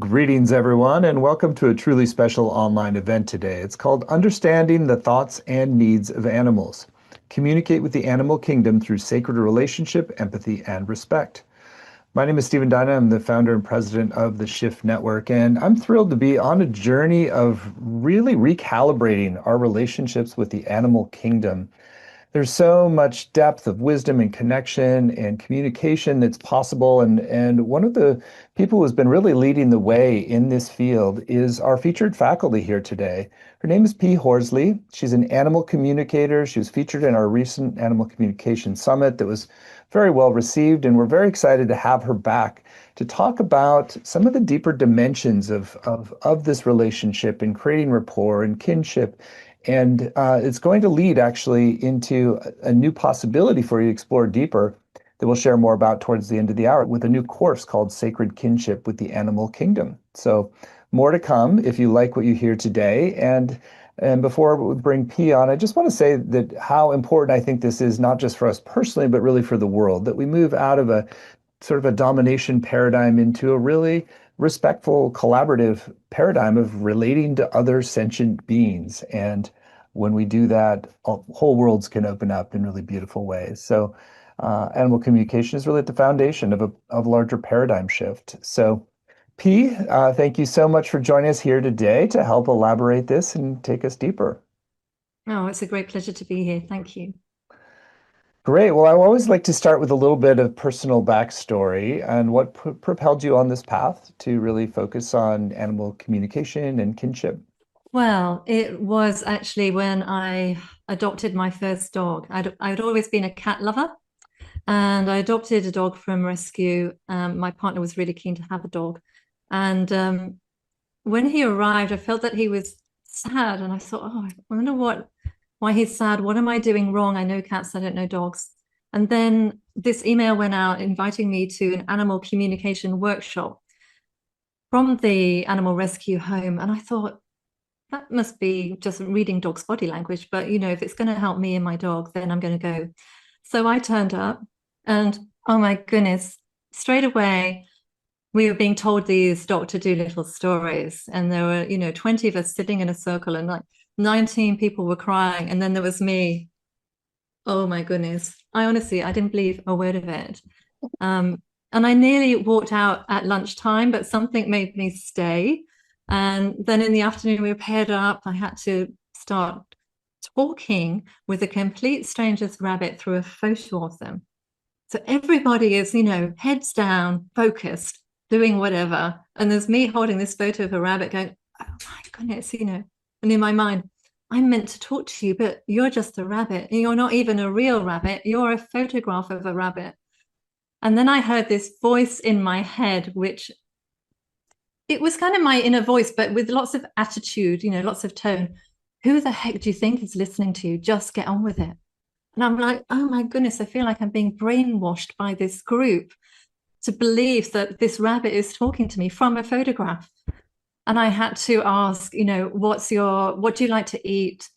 Greetings, everyone, and welcome to a truly special online event today. It's called Understanding the Thoughts and Needs of Animals. Communicate with the animal kingdom through sacred relationship, empathy, and respect. My name is Stephen Dyna. I'm the founder and president of the Shift Network, and I'm thrilled to be on a journey of really recalibrating our relationships with the animal kingdom. There's so much depth of wisdom and connection and communication that's possible. And one of the people who's been really leading the way in this field is our featured faculty here today. Her name is Pea Horsley. She's an animal communicator. She was featured in our recent Animal Communication Summit that was very well received. And we're very excited to have her back to talk about some of the deeper dimensions of this relationship and creating rapport and kinship. And it's going to lead actually into a new possibility for you to explore deeper that we'll share more about towards the end of the hour with a new course called Sacred Kinship with the Animal Kingdom. So more to come if you like what you hear today. And before we bring P on, I just want to say that how important I think this is, not just for us personally, but really for the world, that we move out of a sort of a domination paradigm into a really respectful, collaborative paradigm of relating to other sentient beings. And when we do that, whole worlds can open up in really beautiful ways. So animal communication is really at the foundation of a larger paradigm shift. So P, thank you so much for joining us here today to help elaborate this and take us deeper. Oh, it's a great pleasure to be here. Thank you. Great. Well, I always like to start with a little bit of personal backstory and what propelled you on this path to really focus on animal communication and kinship. Well, it was actually when I adopted my first dog. I'd always been a cat lover, and I adopted a dog from rescue. My partner was really keen to have a dog. And when he arrived, I felt that he was sad. And I thought, oh, I wonder why he's sad. What am I doing wrong? I know cats, I don't know dogs. And then this email went out inviting me to an animal communication workshop from the animal rescue home. And I thought, that must be just reading dogs' body language. But, if it's going to help me and my dog, then I'm going to go. So I turned up and, oh my goodness, straight away, we were being told these Dr. Dolittle stories. And there were, 20 of us sitting in a circle and like 19 people were crying. And then there was me. Oh my goodness. I didn't believe a word of it. And I nearly walked out at lunchtime, but something made me stay. And then in the afternoon, we were paired up. I had to start talking with a complete stranger's rabbit through a photo of them. So everybody is, heads down, focused, doing whatever. And there's me holding this photo of a rabbit going, oh my goodness, and in my mind, I'm meant to talk to you, but you're just a rabbit. And you're not even a real rabbit. You're a photograph of a rabbit. And then I heard this voice in my head, which it was kind of my inner voice, but with lots of attitude, lots of tone. Who the heck do you think is listening to you? Just get on with it. And I'm like, oh my goodness, I feel like I'm being brainwashed by this group to believe that this rabbit is talking to me from a photograph. And I had to ask, what do you like to eat?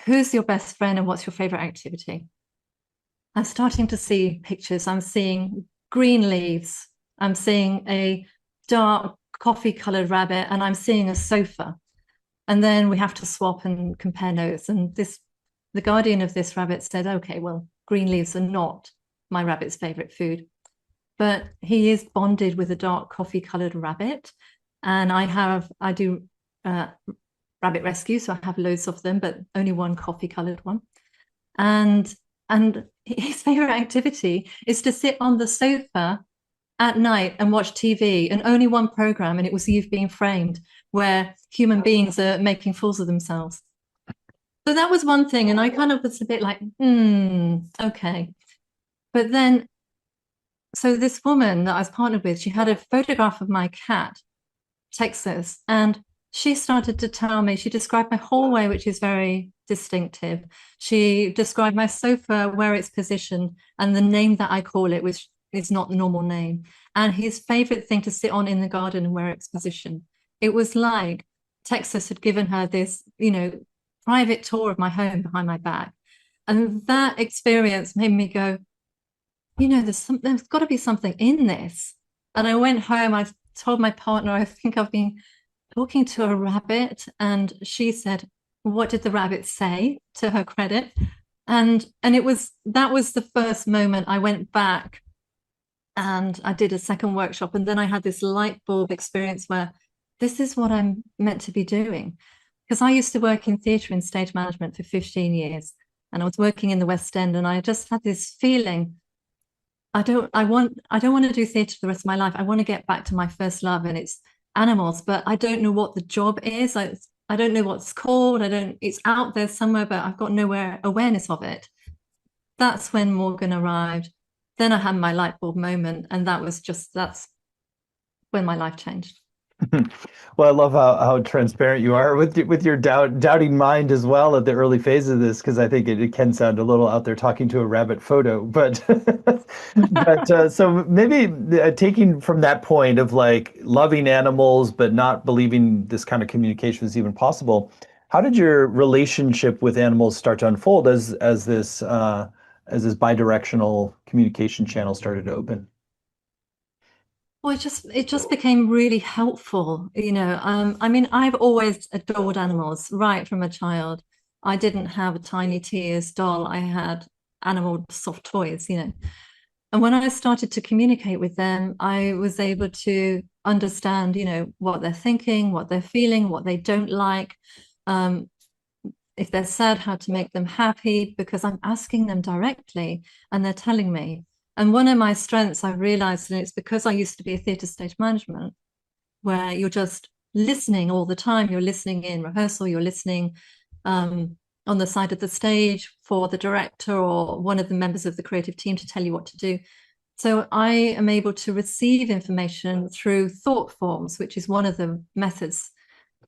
Who's your best friend and what's your favorite activity? I'm starting to see pictures. I'm seeing green leaves. I'm seeing a dark coffee colored rabbit, and I'm seeing a sofa. And then we have to swap and compare notes. And the guardian of this rabbit said, okay, well, green leaves are not my rabbit's favorite food, but he is bonded with a dark coffee colored rabbit. And I do rabbit rescue, so I have loads of them, but only one coffee colored one. And his favorite activity is to sit on the sofa at night and watch TV, and only one program, and it was You've Been Framed, where human beings are making fools of themselves. So that was one thing, and I kind of was a bit like, okay. But then, so this woman that I was partnered with, she had a photograph of my cat, Texas, and she started to tell me, she described my hallway, which is very distinctive. She described my sofa, where it's positioned, and the name that I call it, which is not the normal name, and his favorite thing to sit on in the garden and where it's positioned. It was like Texas had given her this, private tour of my home behind my back. And that experience made me go, there's got to be something in this. And I went home, I told my partner, I think I've been talking to a rabbit, and she said, what did the rabbit say, to her credit? And it was that was the first moment I went back and I did a second workshop, and then I had this light bulb experience where this is what I'm meant to be doing. Because I used to work in theatre and stage management for 15 years, and I was working in the West End, and I just had this feeling I don't want to do theatre the rest of my life. I want to get back to my first love, and it's animals, but I don't know what the job is. I don't know what it's called. It's out there somewhere, but I've got nowhere awareness of it. That's when Morgan arrived. Then I had my light bulb moment, and that's when my life changed. Well, I love how transparent you are with your doubting mind as well at the early phase of this, because I think it can sound a little out there talking to a rabbit photo. But so maybe taking from that point of like loving animals but not believing this kind of communication is even possible, how did your relationship with animals start to unfold as this bidirectional communication channel started to open? Well, it just became really helpful, you know. I mean, I've always adored animals right from a child. I didn't have a Tiny Tears doll. I had animal soft toys, you know. And when I started to communicate with them, I was able to understand, you know, what they're thinking, what they're feeling, what they don't like. Um, if they're sad, how to make them happy, because I'm asking them directly and they're telling me. And one of my strengths I realized, and it's because I used to be a theatre stage management, where you're just listening all the time. You're listening in rehearsal, you're listening on the side of the stage for the director or one of the members of the creative team to tell you what to do. So I am able to receive information through thought forms, which is one of the methods,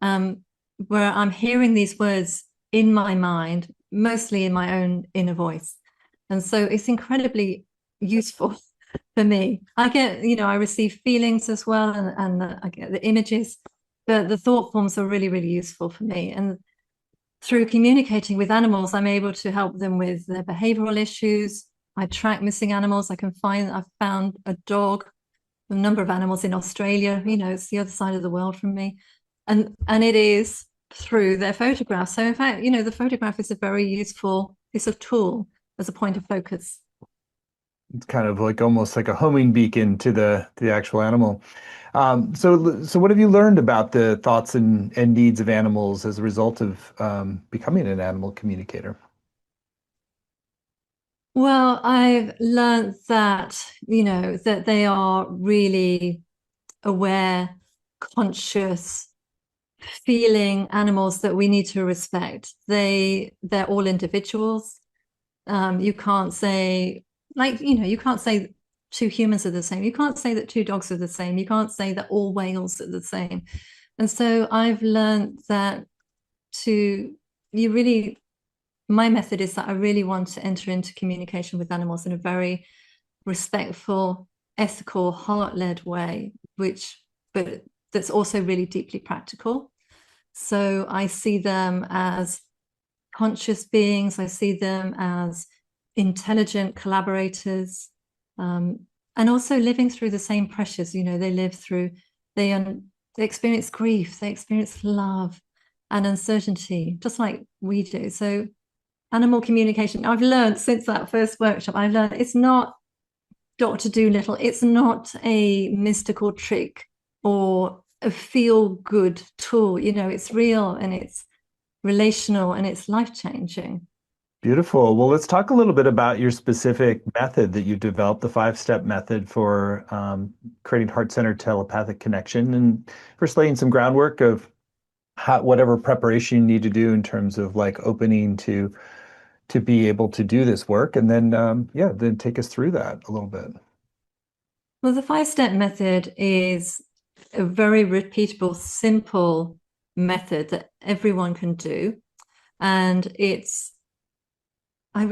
where I'm hearing these words in my mind, mostly in my own inner voice. And so it's incredibly useful for me. I get, you know, I receive feelings as well, and I get the images. The thought forms are really, really useful for me. And through communicating with animals, I'm able to help them with their behavioral issues. I track missing animals. I've found a dog, a number of animals in Australia. You know, it's the other side of the world from me. And it is through their photographs. So in fact, you know, the photograph is a very useful piece of tool as a point of focus. It's kind of like almost like a homing beacon to the actual animal. So what have you learned about the thoughts and needs of animals as a result of becoming an animal communicator? Well, I've learned that, you know, that they are really aware, conscious, feeling animals that we need to respect. They're all individuals. You can't say, like, you know, you can't say two humans are the same. You can't say that two dogs are the same. You can't say that all whales are the same. And so I've learned that to you really my method is that I really want to enter into communication with animals in a very respectful, ethical, heart-led way, but that's also really deeply practical. So I see them as conscious beings. I see them as intelligent collaborators, and also living through the same pressures. You know, they they experience grief, they experience love and uncertainty, just like we do. So animal communication, I've learned since that first workshop, I've learned it's not Dr. Dolittle, it's not a mystical trick or a feel-good tool. You know, it's real and it's relational and it's life-changing. Beautiful. Well, let's talk a little bit about your specific method that you've developed, the five-step method for creating heart-centered telepathic connection, and first laying some groundwork of whatever preparation you need to do in terms of like opening to be able to do this work, and then yeah, then take us through that a little bit. Well, the five-step method is a very repeatable, simple method that everyone can do. And I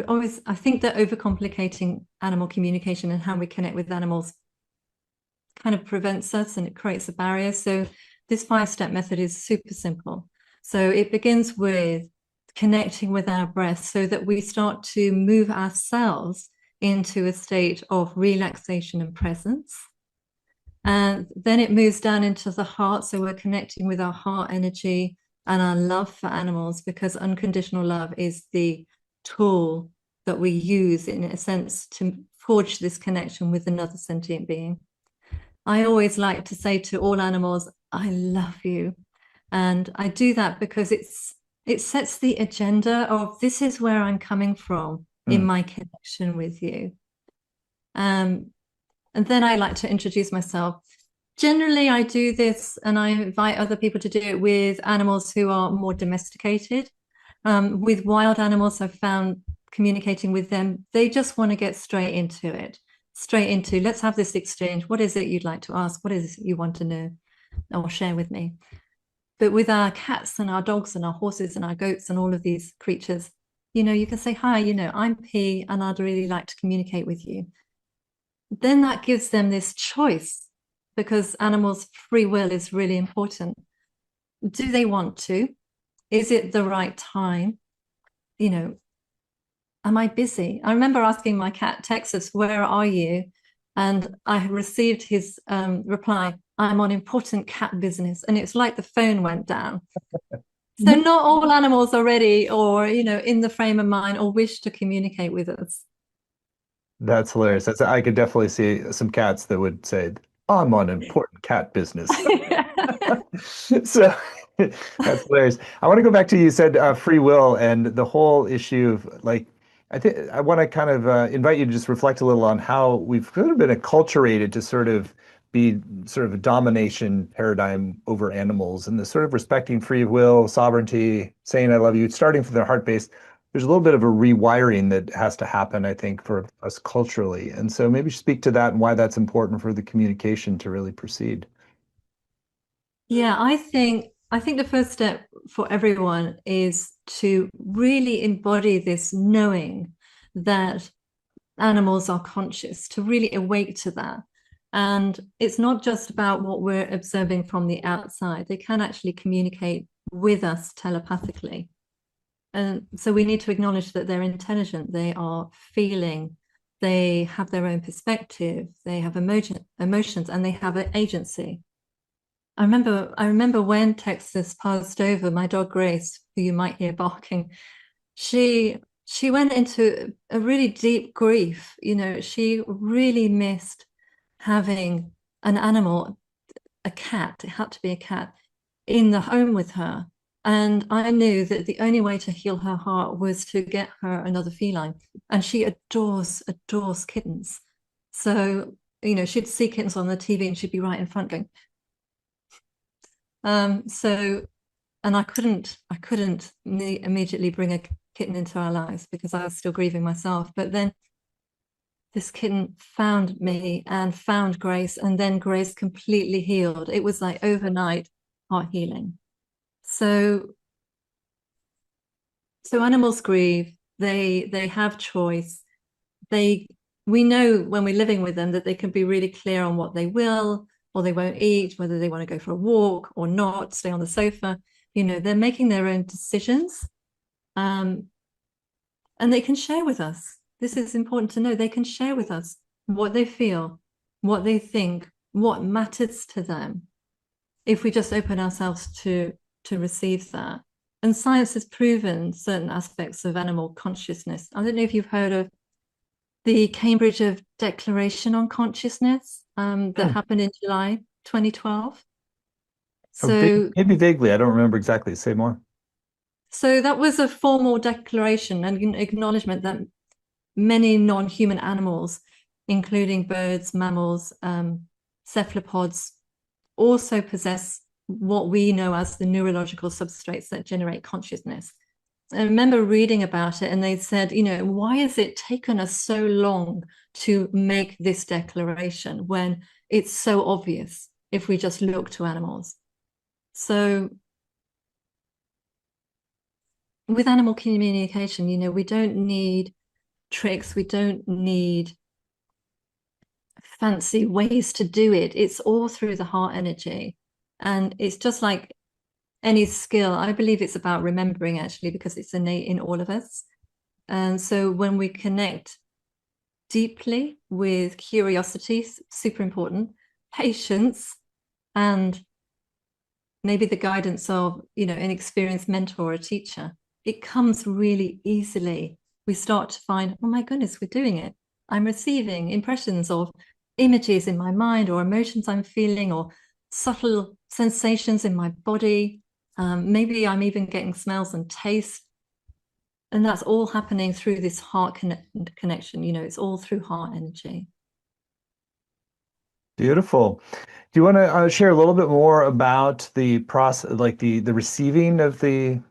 think that overcomplicating animal communication and how we connect with animals kind of prevents us and it creates a barrier. So this five-step method is super simple. So it begins with connecting with our breath so that we start to move ourselves into a state of relaxation and presence. And then it moves down into the heart. So we're connecting with our heart energy and our love for animals, because unconditional love is the tool that we use, in a sense, to forge this connection with another sentient being. I always like to say to all animals, I love you. And I do that because it sets the agenda of, this is where I'm coming from in my connection with you. And then I like to introduce myself. Generally, I do this and I invite other people to do it with animals who are more domesticated. With wild animals, I've found communicating with them, they just want to get straight into it, straight into, let's have this exchange. What is it you'd like to ask? What is it you want to know or share with me? But with our cats and our dogs and our horses and our goats and all of these creatures, you can say, hi, I'm P and I'd really like to communicate with you. Then that gives them this choice, because animals' free will is really important. Do they want to? Is it the right time? Am I busy? I remember asking my cat, Texas, where are you? And I received his reply, I'm on important cat business. And it's like the phone went down. So not all animals are ready or, in the frame of mind or wish to communicate with us. That's hilarious. I could definitely see some cats that would say, I'm on important cat business. So that's hilarious. I want to go back to, you said free will and the whole issue of, like, I think I want to kind of invite you to just reflect a little on how we've sort of been acculturated to sort of be sort of a domination paradigm over animals, and the sort of respecting free will, sovereignty, saying I love you, starting from their heart base. There's a little bit of a rewiring that has to happen, I think, for us culturally. And so maybe speak to that and why that's important for the communication to really proceed. Yeah, I think the first step for everyone is to really embody this knowing that animals are conscious, to really awake to that. And it's not just about what we're observing from the outside. They can actually communicate with us telepathically. And so we need to acknowledge that they're intelligent, they are feeling, they have their own perspective, they have emotions, and they have an agency. I remember when Texas passed over, my dog Grace, who you might hear barking, she she went into a really deep grief. She really missed having an animal, a cat, it had to be a cat, in the home with her. And I knew that the only way to heal her heart was to get her another feline. And she adores kittens. So, she'd see kittens on the TV and she'd be right in front going, so, and I couldn't immediately bring a kitten into our lives because I was still grieving myself. But then this kitten found me and found Grace, and then Grace completely healed. It was like overnight heart healing. So animals grieve, they have choice. We know when we're living with them that they can be really clear on what they will or they won't eat, whether they want to go for a walk or not, stay on the sofa. They're making their own decisions. And they can share with us. This is important to know. They can share with us what they feel, what they think, what matters to them, if we just open ourselves to receive that. And science has proven certain aspects of animal consciousness. I don't know if you've heard of the Cambridge Declaration on Consciousness that happened in July 2012. So, Maybe vaguely, I don't remember exactly. Say more. so that was a formal declaration and an acknowledgement that many non-human animals, including birds, mammals, cephalopods, also possess what we know as the neurological substrates that generate consciousness. I remember reading about it, and they said, why has it taken us so long to make this declaration when it's so obvious if we just look to animals? So with animal communication, we don't need tricks, we don't need fancy ways to do it. It's all through the heart energy. And it's just like any skill. I believe it's about remembering, actually, because it's innate in all of us. And so when we connect deeply with curiosity, super important, patience, and maybe the guidance of, an experienced mentor or a teacher, it comes really easily. We start to find, oh my goodness, we're doing it. I'm receiving impressions of images in my mind or emotions I'm feeling or subtle sensations in my body. Maybe I'm even getting smells and taste. And that's all happening through this heart connection. It's all through heart energy. Beautiful. Do you want to share a little bit more about the process, like the receiving of the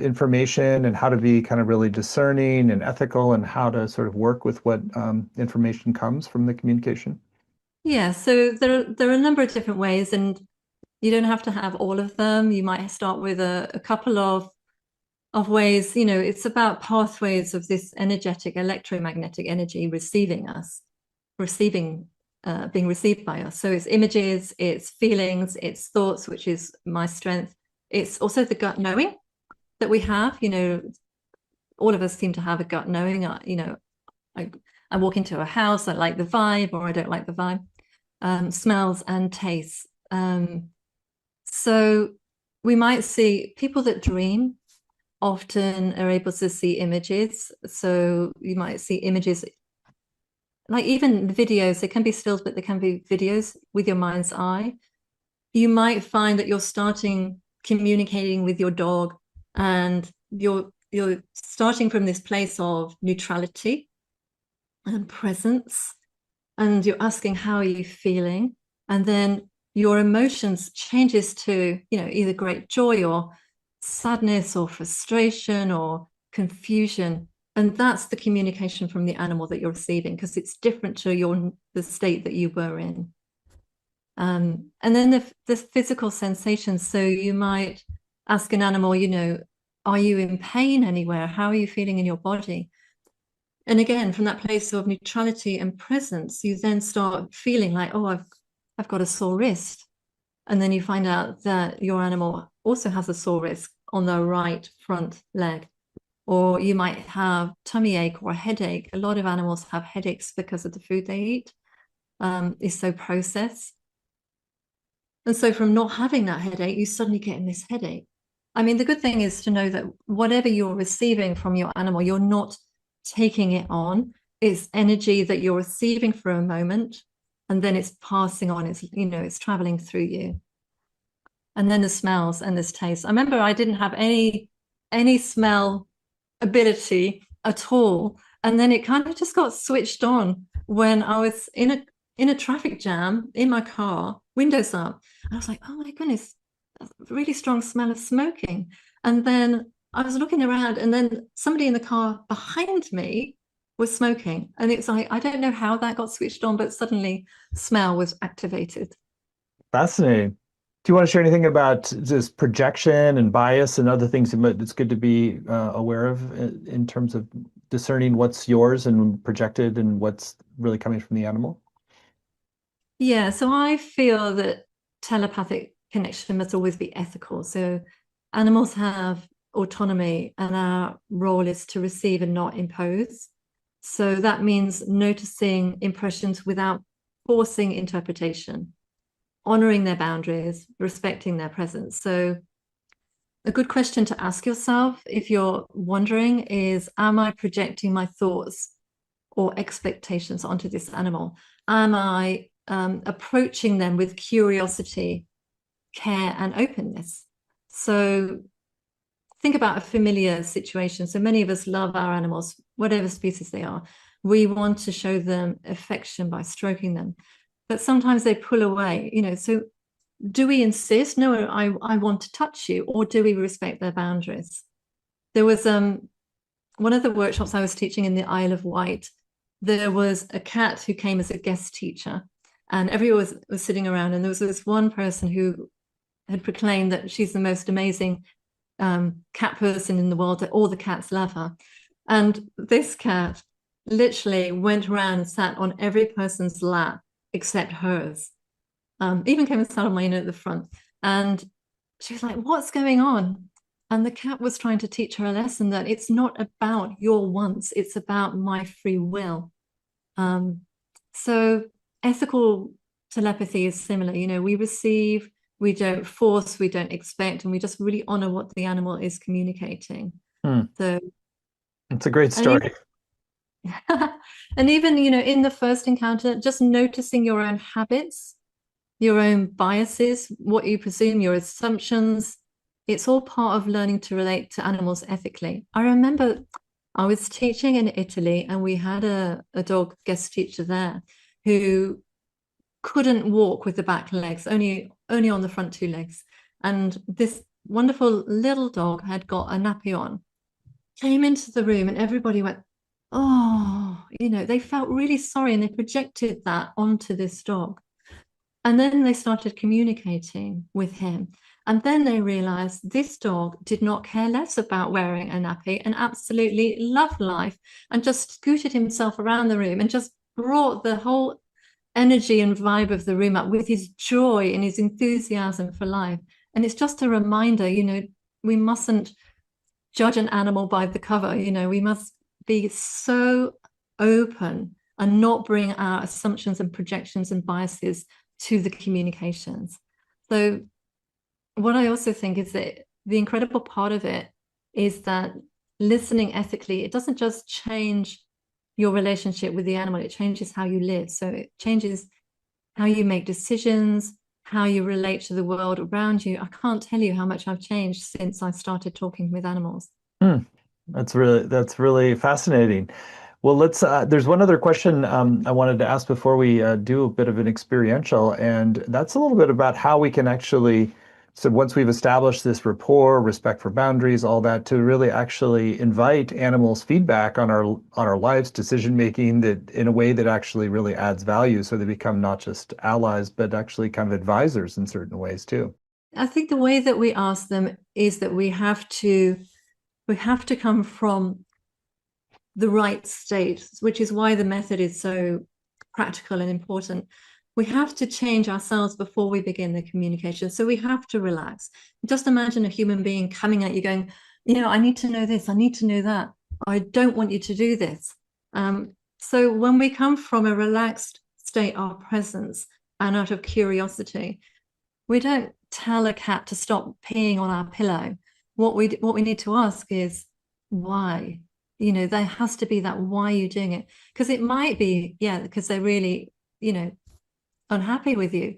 information, and how to be kind of really discerning and ethical, and how to sort of work with what information comes from the communication? Yeah, so there are a number of different ways, and you don't have to have all of them. You might start with a couple of ways. It's about pathways of this energetic electromagnetic energy being received by us. So it's images, it's feelings, it's thoughts, which is my strength. It's also the gut knowing that we have. All of us seem to have a gut knowing. I walk into a house, I like the vibe, or I don't like the vibe. Smells and tastes. So we might see people that dream often are able to see images. So you might see images, like even videos, they can be stills, but they can be videos with your mind's eye. You might find that you're starting communicating with your dog, and you're starting from this place of neutrality and presence, and you're asking, how are you feeling? And then your emotions changes to, either great joy or sadness or frustration or confusion. And that's the communication from the animal that you're receiving, because it's different to the state that you were in. And then the physical sensations. So you might ask an animal, are you in pain anywhere? How are you feeling in your body? And again, from that place of neutrality and presence, you then start feeling like, oh, I've got a sore wrist. And then you find out that your animal also has a sore wrist on the right front leg. Or you might have tummy ache or a headache. A lot of animals have headaches because of the food they eat. Is so processed. And so from not having that headache, you suddenly get in this headache. I mean, the good thing is to know that whatever you're receiving from your animal, you're not taking it on. It's energy that you're receiving for a moment, and then it's passing on. It's traveling through you. And then the smells and this taste. I remember I didn't have any smell ability at all, and then it kind of just got switched on when I was in a traffic jam in my car, windows up. I was like, oh my goodness, a really strong smell of smoking. And then I was looking around, and then somebody in the car behind me was smoking. And it's like, I don't know how that got switched on, but suddenly smell was activated. Fascinating. Do you want to share anything about just projection and bias and other things it's good to be aware of in terms of discerning what's yours and projected and what's really coming from the animal? Yeah, so I feel that telepathic connection must always be ethical. So animals have autonomy, and our role is to receive and not impose. So that means noticing impressions without forcing interpretation, honoring their boundaries, respecting their presence. So a good question to ask yourself if you're wondering is, am I projecting my thoughts or expectations onto this animal? Am I approaching them with curiosity, care, and openness? So think about a familiar situation. So many of us love our animals, whatever species they are. We want to show them affection by stroking them, but sometimes they pull away, so do we insist, no, I want to touch you, or do we respect their boundaries? There was one of the workshops I was teaching in the Isle of Wight. There was a cat who came as a guest teacher, and everyone was sitting around, and there was this one person who had proclaimed that she's the most amazing cat person in the world, that all the cats love her. And this cat literally went around and sat on every person's lap except hers. Even came and sat on mine at the front. And she was like, what's going on? And the cat was trying to teach her a lesson that it's not about your wants, it's about my free will. So ethical telepathy is similar. We receive, we don't force, we don't expect, and we just really honor what the animal is communicating. Hmm. So, It's a great and even, story. and even, in the first encounter, just noticing your own habits, your own biases, what you presume, your assumptions, it's all part of learning to relate to animals ethically. I remember I was teaching in Italy and we had a dog guest teacher there who couldn't walk with the back legs, only on the front two legs. And this wonderful little dog had got a nappy on, came into the room, and everybody went, oh, they felt really sorry and they projected that onto this dog. And then they started communicating with him. And then they realized this dog did not care less about wearing a nappy and absolutely loved life and just scooted himself around the room and just brought the whole energy and vibe of the room up with his joy and his enthusiasm for life. And it's just a reminder, we mustn't judge an animal by the cover. We must be so open and not bring our assumptions and projections and biases to the communications. So what I also think is that the incredible part of it is that listening ethically, it doesn't just change your relationship with the animal, it changes how you live. So it changes how you make decisions, how you relate to the world around you. I can't tell you how much I've changed since I started talking with animals. Hmm. That's really fascinating. Well, there's one other question I wanted to ask before we do a bit of an experiential, and that's a little bit about how we can actually, so once we've established this rapport, respect for boundaries, all that, to really actually invite animals' feedback on our lives, decision making, that in a way that actually really adds value, so they become not just allies, but actually kind of advisors in certain ways too. I think the way that we ask them is that we have to come from the right state, which is why the method is so practical and important. We have to change ourselves before we begin the communication. So we have to relax. Just imagine a human being coming at you going, I need to know this, I need to know that. I don't want you to do this. So when we come from a relaxed state of presence and out of curiosity, we don't tell a cat to stop peeing on our pillow. What we need to ask is why. There has to be that why you're doing it. Because it might be, yeah, because they're really, unhappy with you.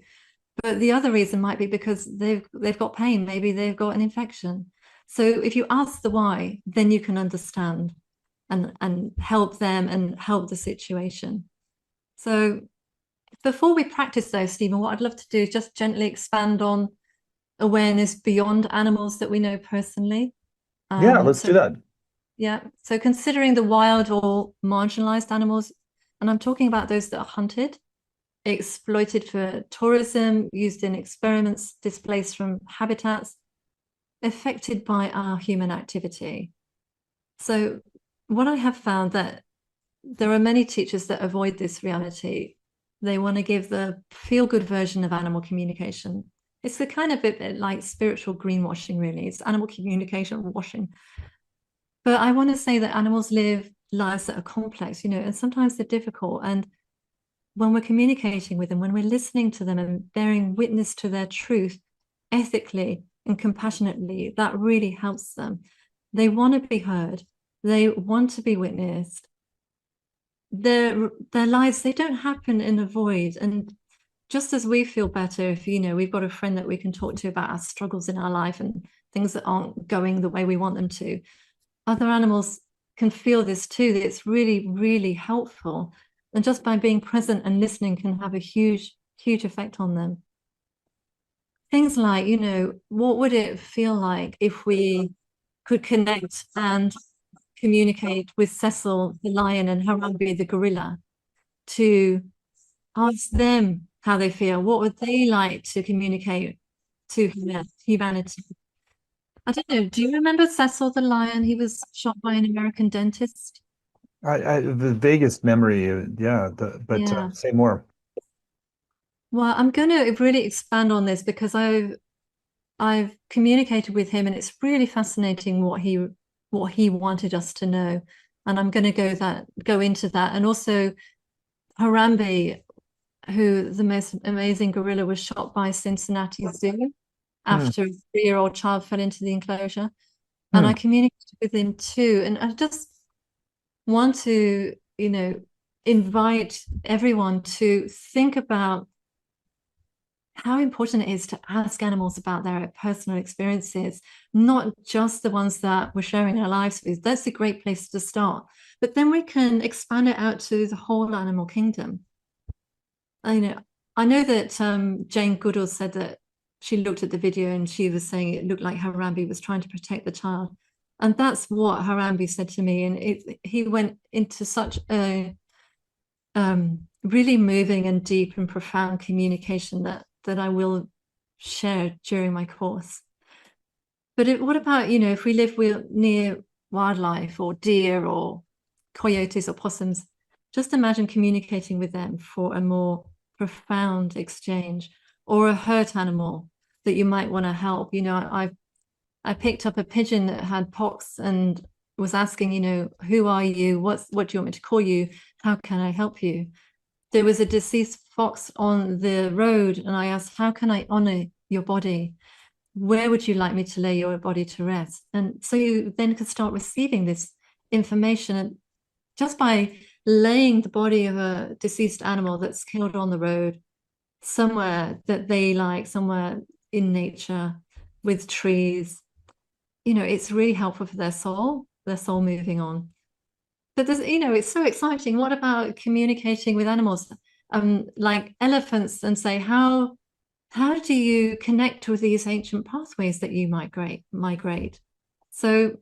But the other reason might be because they've got pain. Maybe they've got an infection. So if you ask the why, then you can understand and help them and help the situation. So before we practice though, Stephen, what I'd love to do is just gently expand on awareness beyond animals that we know personally. Yeah, let's So do that. yeah, so considering the wild or marginalized animals, and I'm talking about those that are hunted, exploited for tourism, used in experiments, displaced from habitats, affected by our human activity. So what I have found that there are many teachers that avoid this reality. They want to give the feel-good version of animal communication. It's the kind of bit like spiritual greenwashing, really. It's animal communication washing. But I want to say that animals live lives that are complex, and sometimes they're difficult. And when we're communicating with them, when we're listening to them and bearing witness to their truth ethically and compassionately, that really helps them. They want to be heard. They want to be witnessed. Their lives, they don't happen in a void. And just as we feel better if, we've got a friend that we can talk to about our struggles in our life and things that aren't going the way we want them to, other animals can feel this too, that it's really, really helpful. And just by being present and listening can have a huge, huge effect on them. Things like, what would it feel like if we could connect and communicate with Cecil, the lion, and Harambe, the gorilla, to ask them how they feel? What would they like to communicate to humanity? I don't know. Do you remember Cecil the lion? He was shot by an American dentist. The vaguest memory, yeah, but Yeah. say more. Well, I'm going to really expand on this because I've communicated with him, and it's really fascinating what he wanted us to know. And I'm going to go into that. And also Harambe, who the most amazing gorilla was shot by Cincinnati Zoo Hmm. after a 3-year-old child fell into the enclosure. And Hmm. I communicated with him too. And I just want to, invite everyone to think about how important it is to ask animals about their personal experiences, not just the ones that we're sharing our lives with. That's a great place to start. But then we can expand it out to the whole animal kingdom. I know that Jane Goodall said that she looked at the video and she was saying it looked like Harambe was trying to protect the child. And that's what Harambe said to me. And he went into such a really moving and deep and profound communication that I will share during my course. But what about, if we live near wildlife or deer or coyotes or possums, just imagine communicating with them for a more profound exchange, or a hurt animal that you might want to help. I picked up a pigeon that had pox and was asking, who are you? What do you want me to call you? How can I help you? There was a deceased fox on the road, and I asked, how can I honor your body? Where would you like me to lay your body to rest? And so you then could start receiving this information. And just by laying the body of a deceased animal that's killed on the road somewhere that they like, somewhere in nature with trees, it's really helpful for their soul moving on. But it's so exciting. What about communicating with animals, like elephants, and say, how do you connect with these ancient pathways that you migrate? So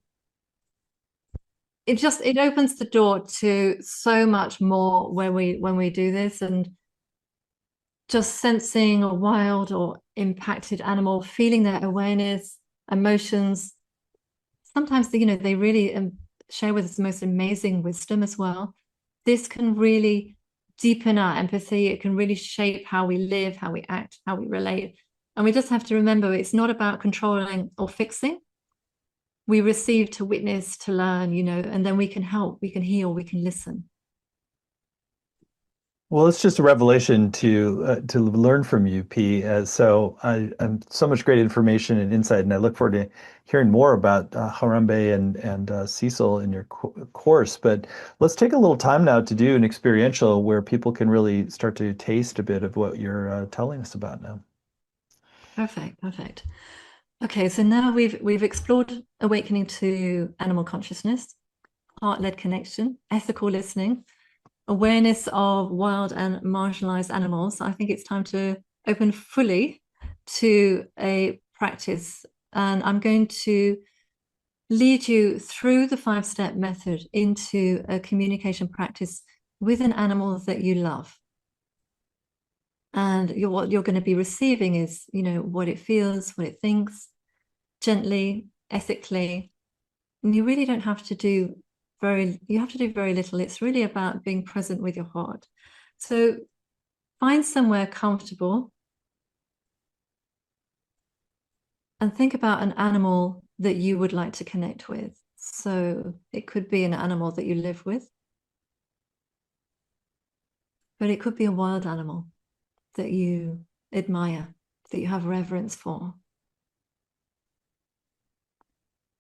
it opens the door to so much more when we do this, and just sensing a wild or impacted animal, feeling their awareness, emotions. Sometimes they really share with us the most amazing wisdom as well. This can really deepen our empathy. It can really shape how we live, how we act, how we relate. And we just have to remember it's not about controlling or fixing. We receive to witness, to learn, and then we can help, we can heal, we can listen. Well, it's just a revelation to learn from you, P. I'm so much great information and insight, and I look forward to hearing more about Harambe and Cecil in your course. But let's take a little time now to do an experiential where people can really start to taste a bit of what you're telling us about now. Perfect, perfect. Okay, so now we've explored awakening to animal consciousness, heart-led connection, ethical listening, awareness of wild and marginalized animals. I think it's time to open fully to a practice. And I'm going to lead you through the 5-step method into a communication practice with an animal that you love. And what you're going to be receiving is, what it feels, what it thinks, gently, ethically. And you really don't have to do you have to do very little. It's really about being present with your heart. So find somewhere comfortable and think about an animal that you would like to connect with. So it could be an animal that you live with, but it could be a wild animal that you admire, that you have reverence for.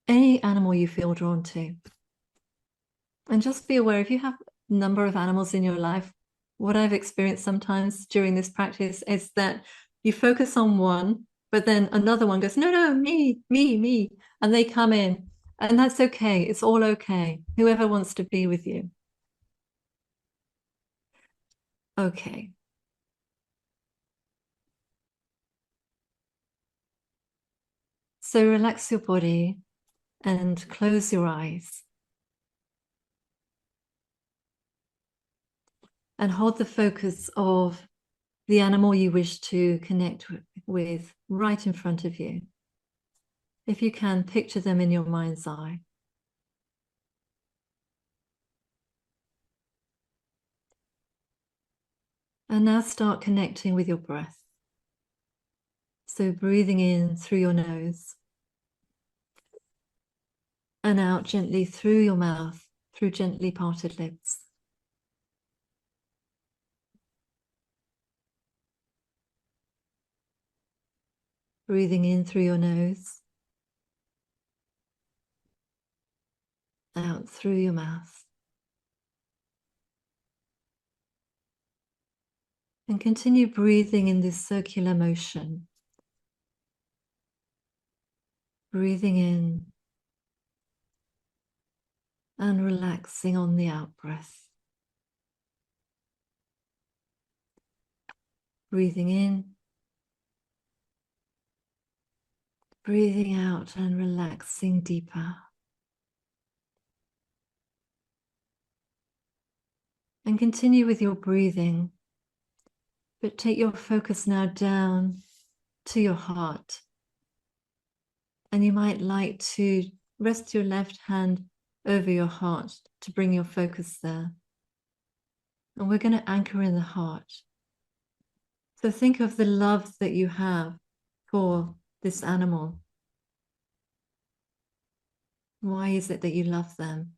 Any animal you feel drawn to. And just be aware, if you have a number of animals in your life, what I've experienced sometimes during this practice is that you focus on one, but then another one goes, no, no, me. And they come in. And that's okay. It's all okay. Whoever wants to be with you. Okay. So relax your body and close your eyes. And hold the focus of the animal you wish to connect with right in front of you. If you can, picture them in your mind's eye. And now start connecting with your breath. So breathing in through your nose and out gently through your mouth, through gently parted lips. Breathing in through your nose, out through your mouth. And continue breathing in this circular motion. Breathing in and relaxing on the out breath. Breathing in, breathing out and relaxing deeper. And continue with your breathing, but take your focus now down to your heart. And you might like to rest your left hand over your heart to bring your focus there. And we're going to anchor in the heart. So think of the love that you have for this animal. Why is it that you love them?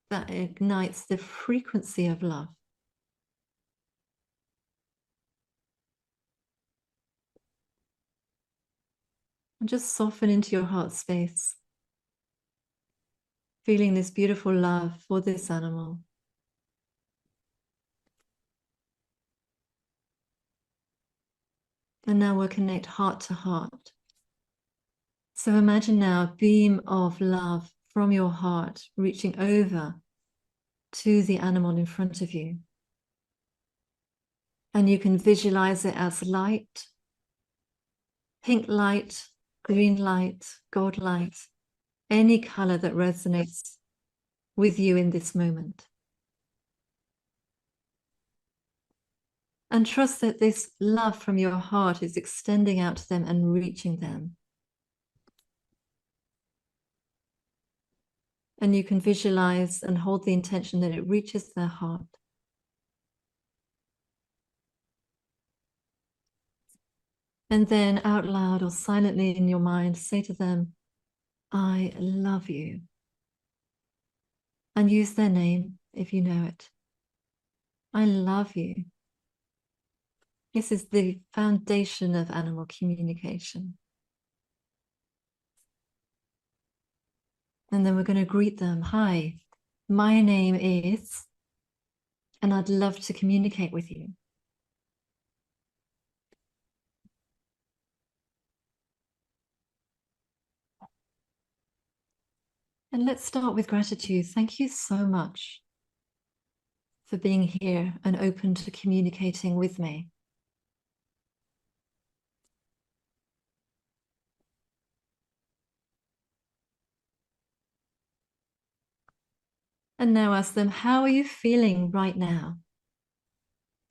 That ignites the frequency of love. And just soften into your heart space, feeling this beautiful love for this animal. And now we'll connect heart to heart. So imagine now a beam of love from your heart reaching over to the animal in front of you. And you can visualize it as light, pink light, green light, gold light, any color that resonates with you in this moment. And trust that this love from your heart is extending out to them and reaching them. And you can visualize and hold the intention that it reaches their heart. And then out loud or silently in your mind, say to them, I love you. And use their name if you know it. I love you. This is the foundation of animal communication. And then we're going to greet them. Hi, my name is, and I'd love to communicate with you. And let's start with gratitude. Thank you so much for being here and open to communicating with me. And now ask them, how are you feeling right now?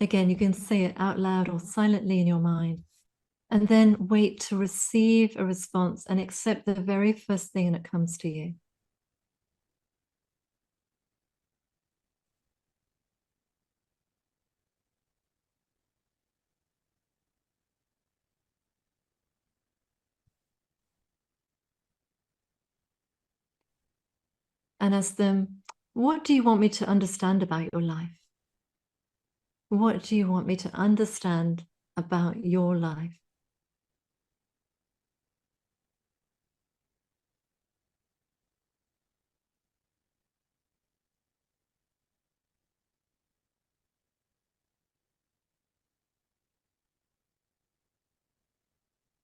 Again, you can say it out loud or silently in your mind, and then wait to receive a response and accept the very first thing that comes to you. And ask them, what do you want me to understand about your life? What do you want me to understand about your life?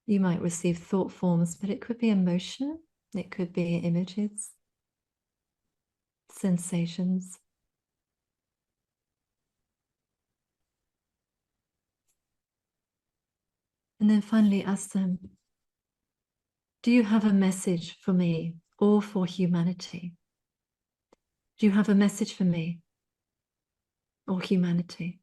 You might receive thought forms, but it could be emotion, it could be images, sensations. And then finally ask them, do you have a message for me or for humanity? Do you have a message for me or humanity?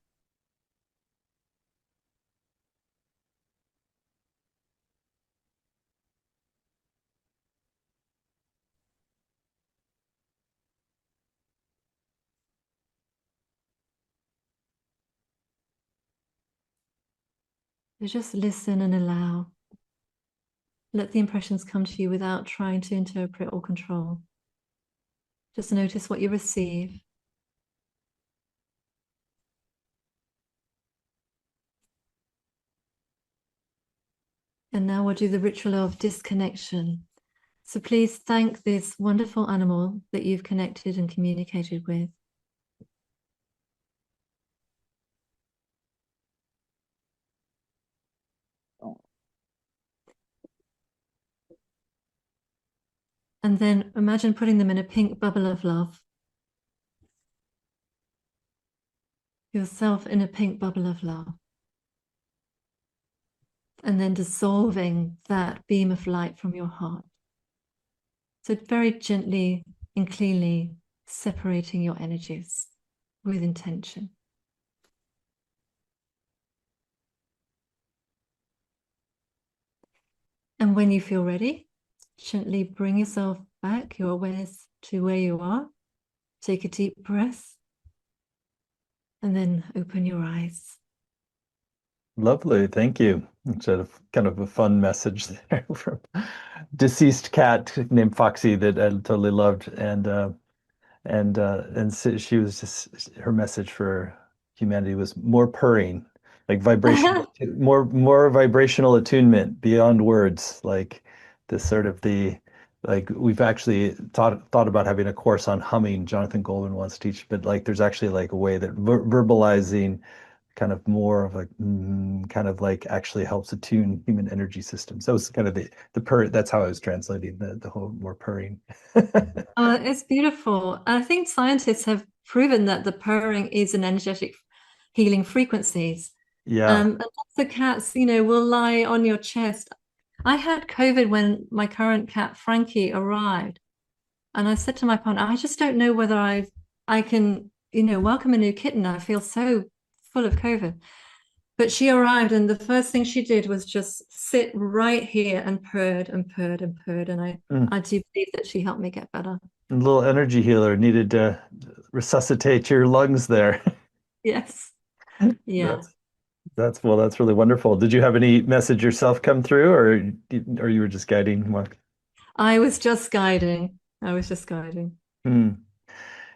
So just listen and allow. Let the impressions come to you without trying to interpret or control. Just notice what you receive. And now we'll do the ritual of disconnection. So please thank this wonderful animal that you've connected and communicated with. And then imagine putting them in a pink bubble of love. Yourself in a pink bubble of love. And then dissolving that beam of light from your heart. So very gently and cleanly separating your energies with intention. And when you feel ready, gently bring yourself back, your awareness to where you are. Take a deep breath and then open your eyes. Lovely, thank you. It's kind of a fun message there from deceased cat named Foxy that I totally loved, and so she was just her message for humanity was more purring, like vibrational, more vibrational attunement beyond words, like this sort of the like we've actually thought about having a course on humming. Jonathan Goldman wants to teach, but like there's actually like a way that verbalizing kind of more of like kind of like actually helps attune human energy systems. So it's kind of the purr. That's how I was translating the whole more purring. It's beautiful. I think scientists have proven that the purring is an energetic healing frequencies. Yeah. And lots of cats, will lie on your chest. I had COVID when my current cat Frankie arrived, and I said to my partner, I just don't know whether I can, welcome a new kitten. I feel so full of COVID. But she arrived, and the first thing she did was just sit right here and purred and purred and purred. And I do believe that she helped me get better. A little energy healer needed to resuscitate your lungs there. Yes. Yeah. That's that's really wonderful. Did you have any message yourself come through, or you were just guiding one? I was just guiding. I was just guiding. Hmm.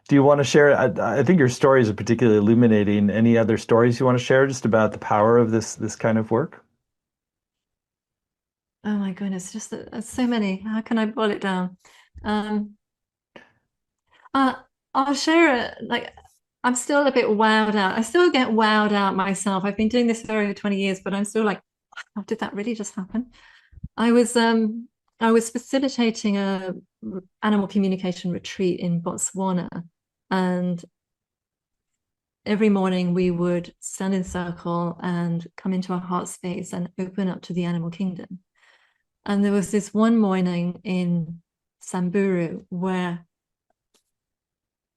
Do you want to share? I think your stories are particularly illuminating. Any other stories you want to share just about the power of this kind of work? Oh my goodness, just so many. How can I boil it down? Um, uh, I'll share it. Like, I'm still a bit wowed out. I still get wowed out myself. I've been doing this for over 20 years, but I'm still like, oh, did that really just happen? I was um I was facilitating a animal communication retreat in Botswana, and every morning we would stand in a circle and come into our heart space and open up to the animal kingdom. And there was this one morning in Samburu where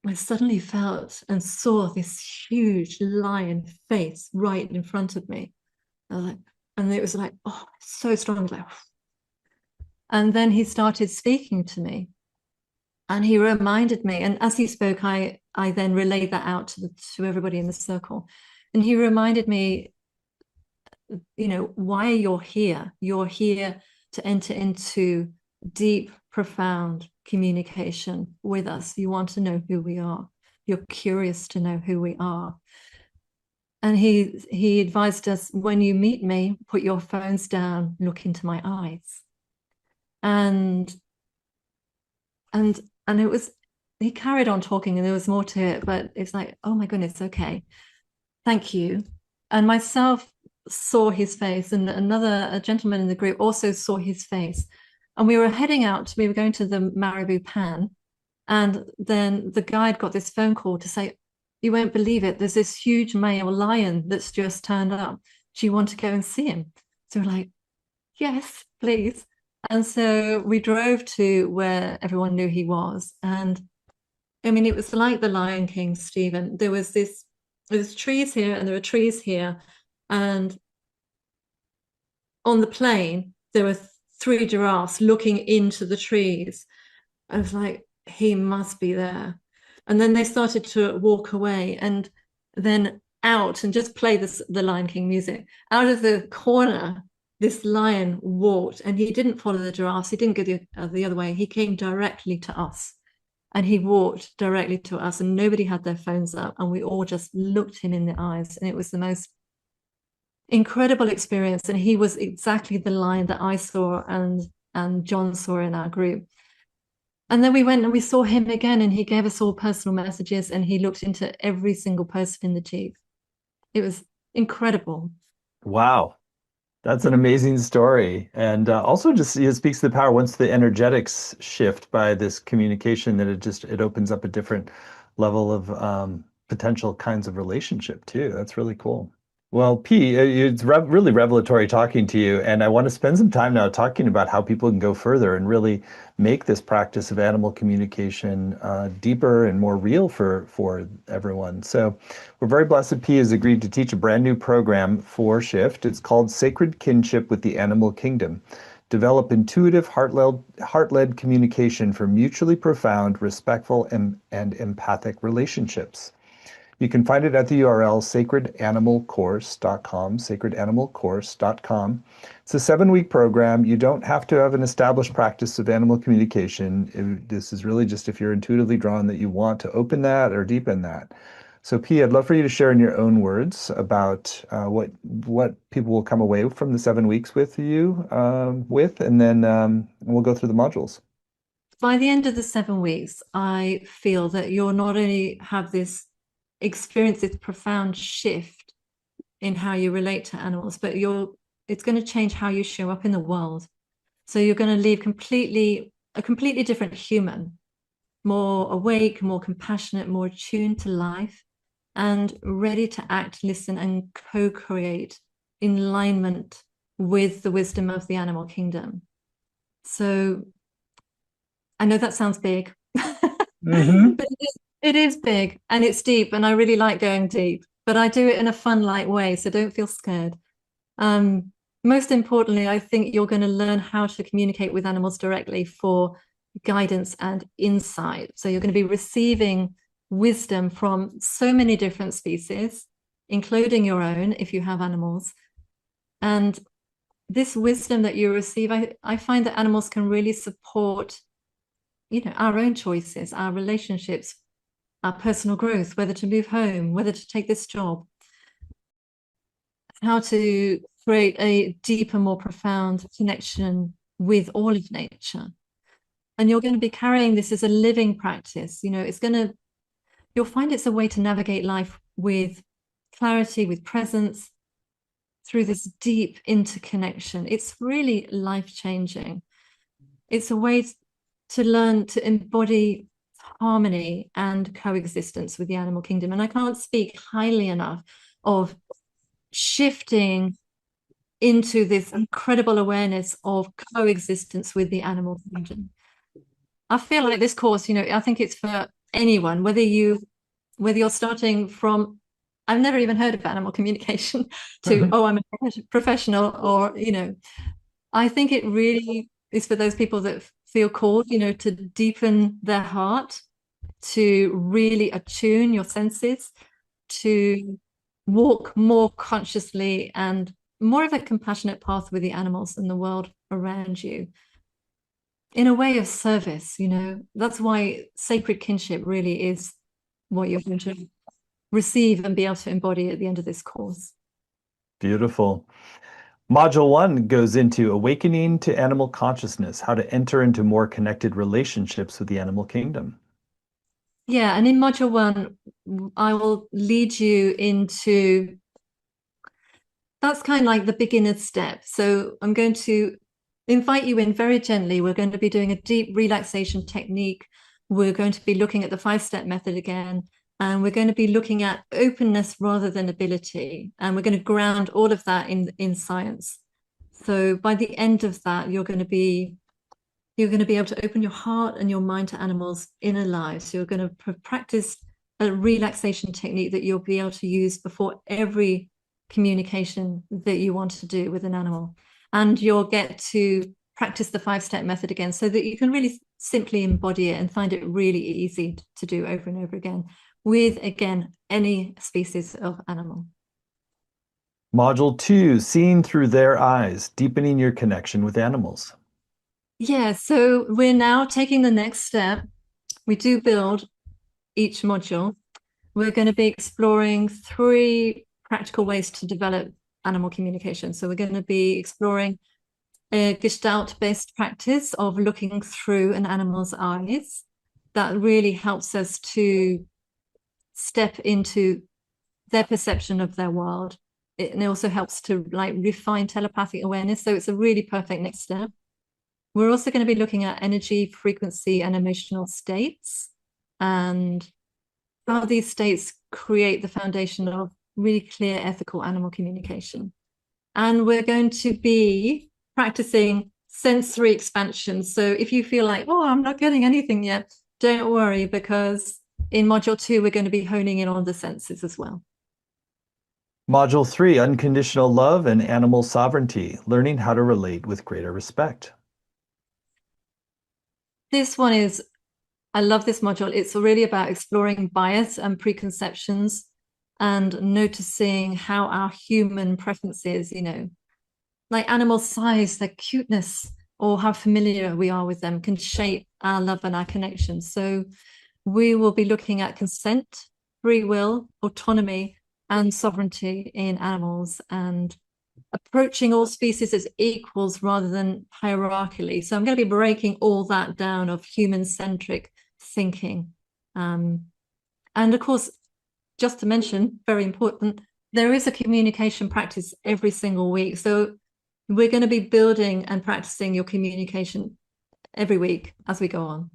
I suddenly felt and saw this huge lion face right in front of me. And it was like, oh, so strong. Like, and then he started speaking to me, and he reminded me. And as he spoke, I then relayed that out to everybody in the circle. And he reminded me, why you're here. You're here to enter into deep, profound communication with us. You want to know who we are. You're curious to know who we are. And he advised us, when you meet me, put your phones down, look into my eyes. And it was, he carried on talking, and there was more to it, but it's like, oh my goodness, okay, thank you. And myself saw his face, and a gentleman in the group also saw his face. And we were going to the Marabou Pan, and then the guide got this phone call to say, you won't believe it, there's this huge male lion that's just turned up. Do you want to go and see him? So we're like, yes, please. And so we drove to where everyone knew he was. And I mean, it was like the Lion King, Stephen. There's trees here and there are trees here. And on the plain, there were three giraffes looking into the trees. I was like, he must be there. And then they started to walk away, and then out and just play the Lion King music. Out of the corner, this lion walked, and he didn't follow the giraffes. He didn't go the other way. He came directly to us. And he walked directly to us, and nobody had their phones up, and we all just looked him in the eyes. And it was the most incredible experience. And he was exactly the lion that I saw and John saw in our group. And then we went and we saw him again, and he gave us all personal messages, and he looked into every single person in the jeep. It was incredible. Wow. That's an amazing story. And also just it speaks to the power once the energetics shift by this communication that it opens up a different level of potential kinds of relationship too. That's really cool. Well, P, it's really revelatory talking to you, and I want to spend some time now talking about how people can go further and really make this practice of animal communication deeper and more real for everyone. So, we're very blessed. P has agreed to teach a brand new program for Shift. It's called Sacred Kinship with the Animal Kingdom. Develop intuitive, heart-led communication for mutually profound, respectful, and empathic relationships. You can find it at the URL sacredanimalcourse.com, sacredanimalcourse.com. It's a 7-week program. You don't have to have an established practice of animal communication. This is really just if you're intuitively drawn that you want to open that or deepen that. So, P, I'd love for you to share in your own words about what people will come away from the 7 weeks with you and then we'll go through the modules. By the end of the 7 weeks, I feel that you'll not only have this experience, this profound shift in how you relate to animals, but it's going to change how you show up in the world. So you're going to leave a completely different human, more awake, more compassionate, more attuned to life, and ready to act, listen, and co-create in alignment with the wisdom of the animal kingdom. So I know that sounds big, Mm-hmm. but it is big and it's deep, and I really like going deep, but I do it in a fun, light way, so don't feel scared. Most importantly, I think you're going to learn how to communicate with animals directly for guidance and insight. So you're going to be receiving wisdom from so many different species, including your own if you have animals. And this wisdom that you receive, I find that animals can really support, our own choices, our relationships, our personal growth, whether to move home, whether to take this job, how to create a deeper, more profound connection with all of nature. And you're going to be carrying this as a living practice. You'll find it's a way to navigate life with clarity, with presence, through this deep interconnection. It's really life-changing. It's a way to learn to embody harmony and coexistence with the animal kingdom. And I can't speak highly enough of shifting into this incredible awareness of coexistence with the animal kingdom. I feel like this course, I think it's for anyone, whether you're starting from, I've never even heard of animal communication to, oh, I'm a professional, or, I think it really is for those people that feel called, to deepen their heart, to really attune your senses, to walk more consciously and more of a compassionate path with the animals and the world around you in a way of service. That's why sacred kinship really is what you're going to receive and be able to embody at the end of this course. Beautiful. Module 1 goes into awakening to animal consciousness, how to enter into more connected relationships with the animal kingdom. Yeah, and in module 1, I will lead you into, that's kind of like the beginner's step. So I'm going to invite you in very gently. We're going to be doing a deep relaxation technique. We're going to be looking at the 5-step method again. And we're going to be looking at openness rather than ability. And we're going to ground all of that in science. So by the end of that, you're going to be able to open your heart and your mind to animals inner lives. So you're going to practice a relaxation technique that you'll be able to use before every communication that you want to do with an animal. And you'll get to practice the 5-step method again so that you can really simply embody it and find it really easy to do over and over again with, again, any species of animal. Module 2, seeing through their eyes, deepening your connection with animals. Yeah, so we're now taking the next step. we do build each module. We're going to be exploring 3 practical ways to develop animal communication. So we're going to be exploring a Gestalt-based practice of looking through an animal's eyes. That really helps us to step into their perception of their world. It also helps to like refine telepathic awareness. So it's a really perfect next step. We're also going to be looking at energy, frequency, and emotional states, and how these states create the foundation of really clear ethical animal communication. And we're going to be practicing sensory expansion. So if you feel like, oh, I'm not getting anything yet, don't worry, because in module 2, we're going to be honing in on the senses as well. Module 3, unconditional love and animal sovereignty, learning how to relate with greater respect. This one is, I love this module. It's really about exploring bias and preconceptions and noticing how our human preferences, like animal size, their cuteness, or how familiar we are with them can shape our love and our connection. So we will be looking at consent, free will, autonomy, and sovereignty in animals, and approaching all species as equals rather than hierarchically. So I'm going to be breaking all that down of human-centric thinking. And of course, just to mention, very important, there is a communication practice every single week. So we're going to be building and practicing your communication every week as we go on.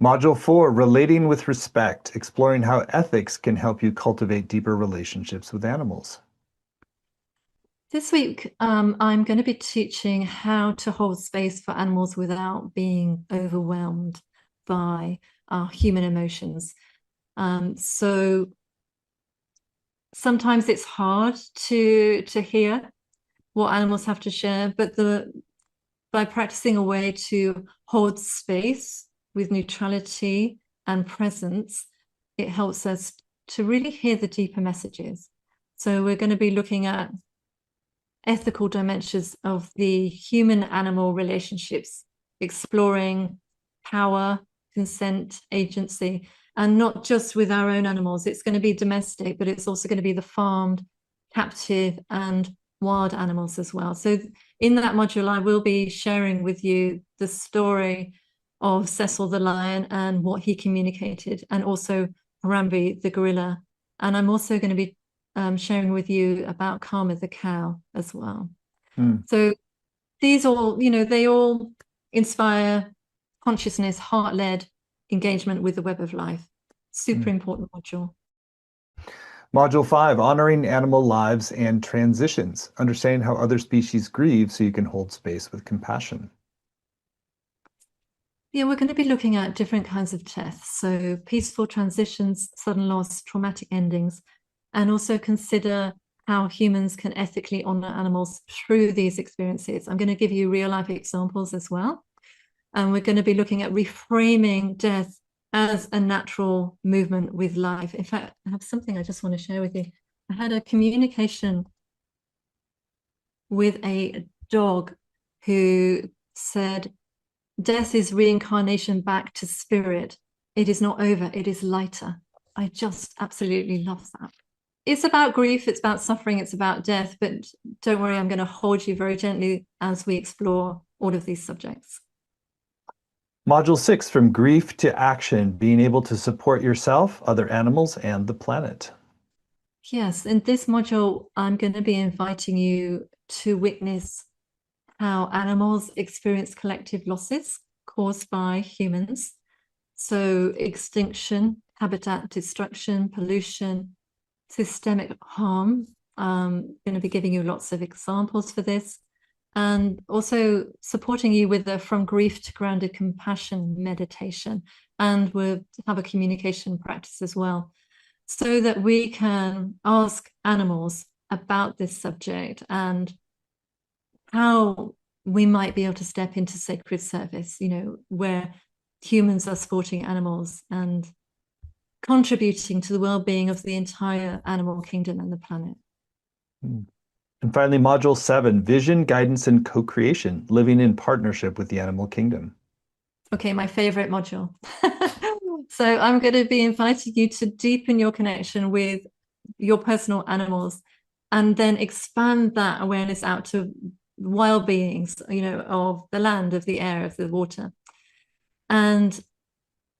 Module 4, relating with respect, exploring how ethics can help you cultivate deeper relationships with animals. This week, I'm going to be teaching how to hold space for animals without being overwhelmed by our human emotions. So sometimes it's hard to hear what animals have to share, but by practicing a way to hold space with neutrality and presence, it helps us to really hear the deeper messages. So we're going to be looking at ethical dimensions of the human-animal relationships, exploring power, consent, agency, and not just with our own animals. It's going to be domestic, but it's also going to be the farmed, captive, and wild animals as well. So in that module, I will be sharing with you the story of Cecil the lion and what he communicated, and also Harambe the gorilla. And I'm also going to be sharing with you about Karma the cow as well. So these all, they all inspire consciousness, heart-led engagement with the web of life. Super important module. Module 5, honoring animal lives and transitions, understanding how other species grieve so you can hold space with compassion. Yeah, we're going to be looking at different kinds of deaths. So peaceful transitions, sudden loss, traumatic endings, and also consider how humans can ethically honor animals through these experiences. I'm going to give you real life examples as well. And we're going to be looking at reframing death as a natural movement with life. In fact, I have something I just want to share with you. I had a communication with a dog who said, death is reincarnation back to spirit. It is not over, it is lighter. I just absolutely love that. It's about grief, it's about suffering, it's about death, but don't worry, I'm going to hold you very gently as we explore all of these subjects. Module 6, from grief to action, being able to support yourself, other animals, and the planet. Yes, in this module, I'm going to be inviting you to witness how animals experience collective losses caused by humans. So extinction, habitat destruction, pollution, systemic harm. I'm going to be giving you lots of examples for this, and also supporting you with the From Grief to Grounded Compassion meditation. And we'll have a communication practice as well, so that we can ask animals about this subject and how we might be able to step into sacred service, where humans are supporting animals and contributing to the well-being of the entire animal kingdom and the planet. And finally, Module 7, vision, guidance, and co-creation, living in partnership with the animal kingdom. Okay, my favorite module. So I'm going to be inviting you to deepen your connection with your personal animals and then expand that awareness out to wild beings, of the land, of the air, of the water. And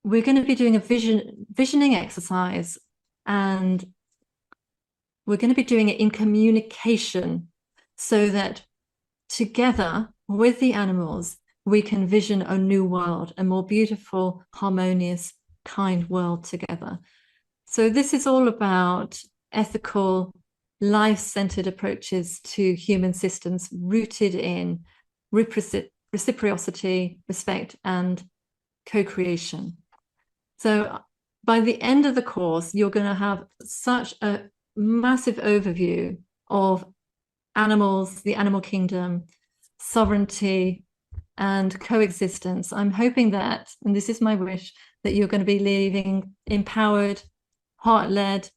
we're going to be doing a visioning exercise, and we're going to be doing it in communication so that together with the animals, we can vision a new world, a more beautiful, harmonious, kind world together. So, this is all about ethical, life centered approaches to human systems rooted in reciprocity, respect, and co creation. So, by the end of the course, you're going to have such a massive overview of animals, the animal kingdom, sovereignty, and coexistence. I'm hoping that, and this is my wish, that you're going to be leaving empowered, heart led,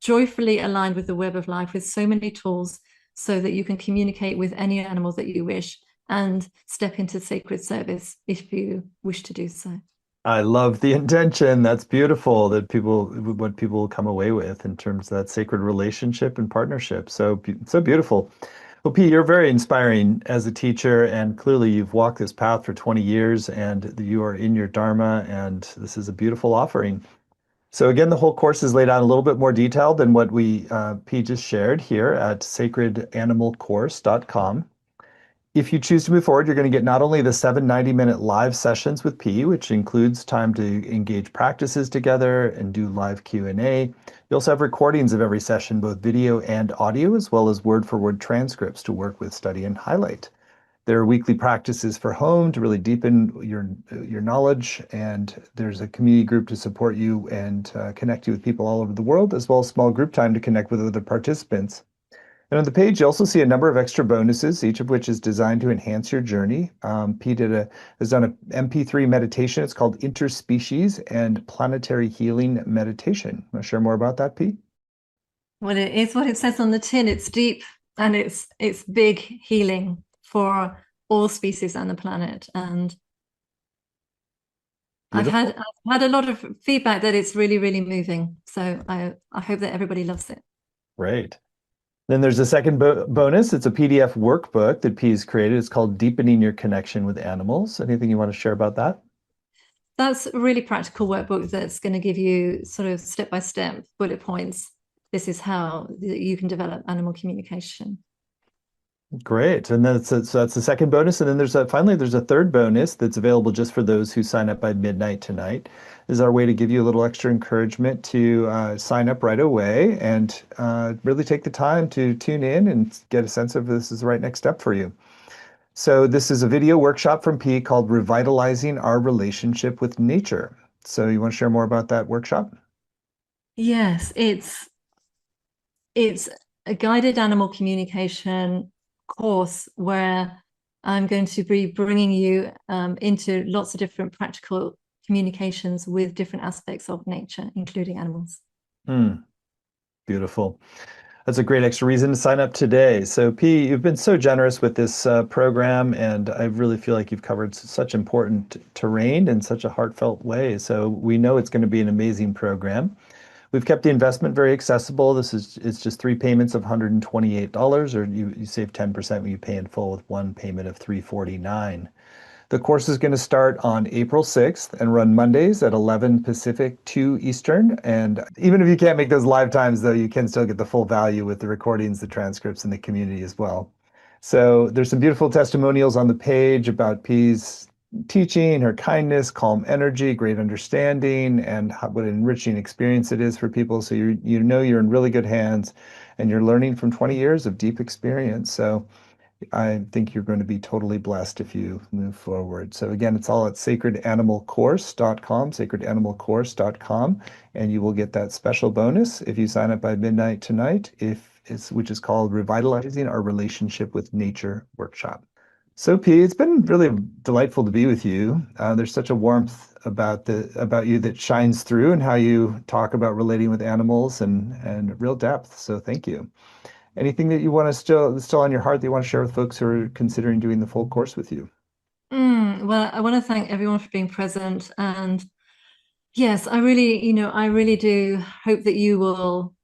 joyfully aligned with the web of life with so many tools so that you can communicate with any animals that you wish and step into sacred service if you wish to do so. I love the intention. That's beautiful that what people will come away with in terms of that sacred relationship and partnership. So beautiful. Well, Pete, you're very inspiring as a teacher, and clearly you've walked this path for 20 years and you are in your Dharma, and this is a beautiful offering. So again, the whole course is laid out a little bit more detailed than what Pete just shared here at sacredanimalcourse.com. If you choose to move forward, you're going to get not only the 7 90-minute live sessions with P, which includes time to engage practices together and do live Q&A. You also have recordings of every session, both video and audio, as well as word-for-word transcripts to work with, study, and highlight. There are weekly practices for home to really deepen your knowledge, and there's a community group to support you and connect you with people all over the world, as well as small group time to connect with other participants. And on the page, you also see a number of extra bonuses, each of which is designed to enhance your journey. Pete has done an MP3 meditation. It's called Interspecies and Planetary Healing Meditation. Want to share more about that, Pete? Well, it is what it says on the tin. It's deep and it's big healing for all species and the planet. And Beautiful. I've had a lot of feedback that it's really, really moving. So I hope that everybody loves it. Great. Then there's a second bonus. It's a PDF workbook that P's created. It's called Deepening Your Connection with Animals. Anything you want to share about that? That's a really practical workbook that's going to give you sort of step-by-step bullet points. This is how you can develop animal communication. Great. And then so that's the second bonus. And then finally there's a third bonus that's available just for those who sign up by midnight tonight. This is our way to give you a little extra encouragement to sign up right away and really take the time to tune in and get a sense of this is the right next step for you. So this is a video workshop from P called Revitalizing Our Relationship with Nature. So you want to share more about that workshop? Yes, it's a guided animal communication course where I'm going to be bringing you into lots of different practical communications with different aspects of nature, including animals. Hmm, beautiful. That's a great extra reason to sign up today. So, P, you've been so generous with this program, and I really feel like you've covered such important terrain in such a heartfelt way. So, we know it's going to be an amazing program. We've kept the investment very accessible. It's just 3 payments of $128, or you save 10% when you pay in full with one payment of $349. The course is going to start on April 6th and run Mondays at 11 Pacific, 2 Eastern. And even if you can't make those live times, though, you can still get the full value with the recordings, the transcripts, and the community as well. So there's some beautiful testimonials on the page about P's teaching, her kindness, calm energy, great understanding, and what an enriching experience it is for people. So you know you're in really good hands, and you're learning from 20 years of deep experience. So I think you're going to be totally blessed if you move forward. So again, it's all at sacredanimalcourse.com, sacredanimalcourse.com, and you will get that special bonus if you sign up by midnight tonight, which is called Revitalizing Our Relationship with Nature Workshop. So P, it's been really delightful to be with you. There's such a warmth about you that shines through and how you talk about relating with animals and real depth. So thank you. Anything that you want to still on your heart that you want to share with folks who are considering doing the full course with you? Well, I want to thank everyone for being present. And yes, I really do hope that you will